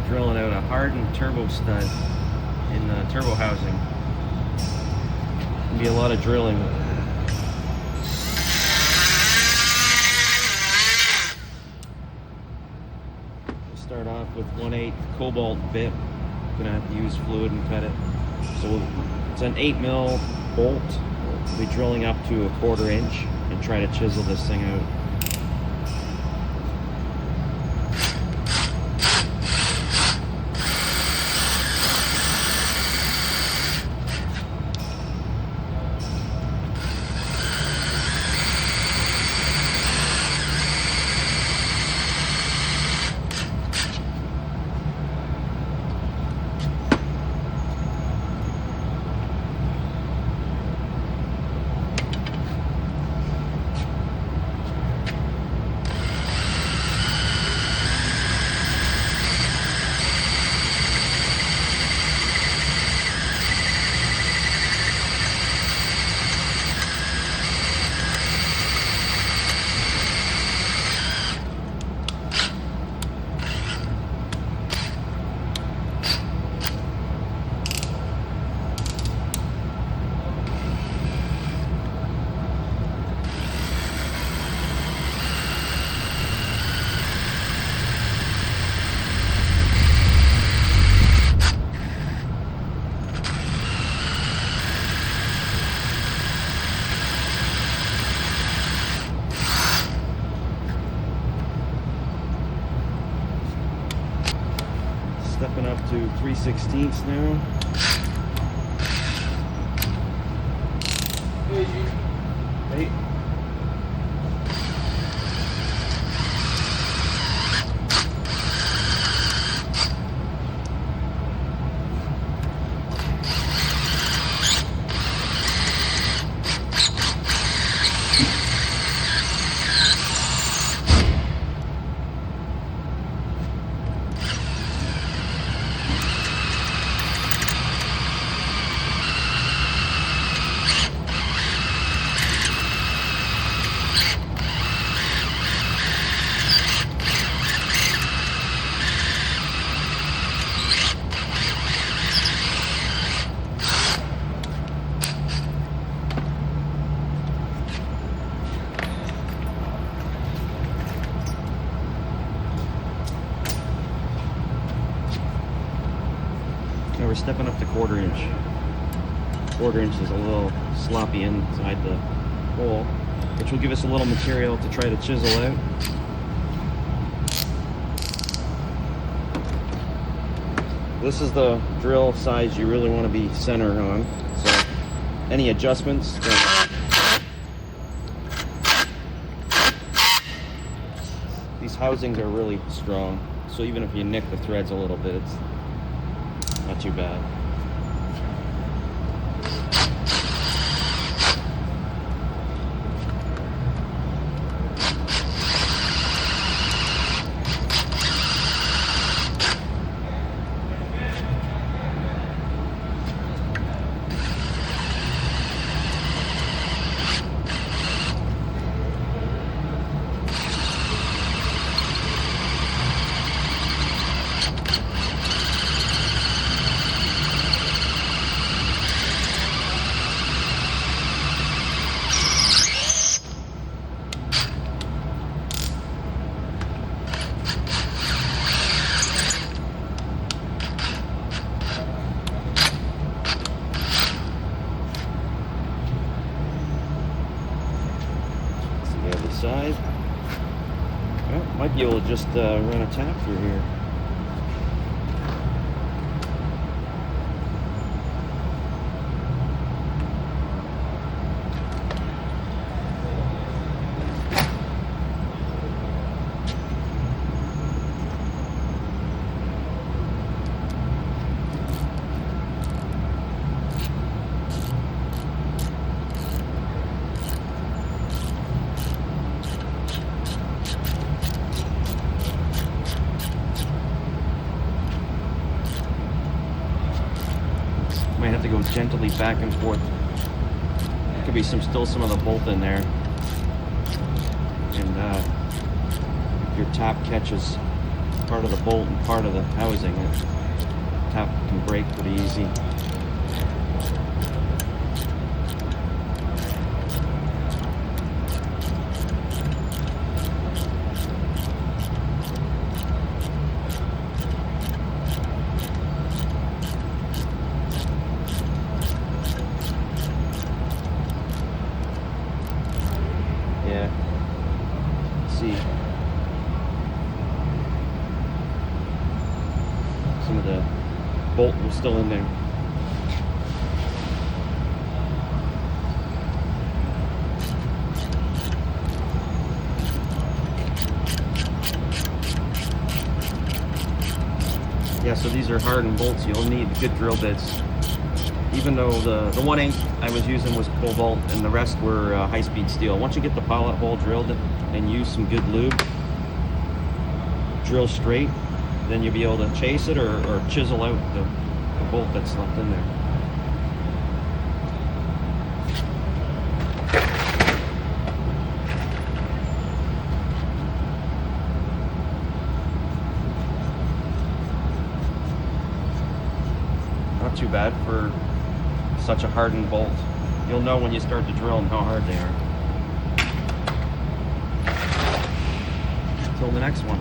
drilling out a hardened turbo stud in the turbo housing. Gonna be a lot of drilling. Start off with 1/8 cobalt bit. Gonna have to use fluid and cut it. So it's an 8mm bolt. We'll be drilling up to 1/4 inch and try to chisel this thing out. Stepping up to 3/16 now. Hey. Now we're stepping up to 1/4 inch. 1/4 inch is a little sloppy inside the hole, which will give us a little material to try to chisel out. This is the drill size you really want to be centered on. So any adjustments, these housings are really strong. So even if you nick the threads a little bit, it's not too bad. Side. Well, might be able to just run a tap through here. Might have to go gently back and forth. There could be still some of the bolt in there, and if your tap catches part of the bolt and part of the housing. It can break pretty easy. Yeah. Let's see. Some of the bolt was still in there. Yeah, so these are hardened bolts. You'll need good drill bits. Even though the 1/8 I was using was Cobalt and the rest were high-speed steel. Once you get the pilot hole drilled and use some good lube, drill straight, then you'll be able to chase it or chisel out the bolt that's left in there. Not too bad for such a hardened bolt. You'll know when you start to drill them how hard they are. Until the next one.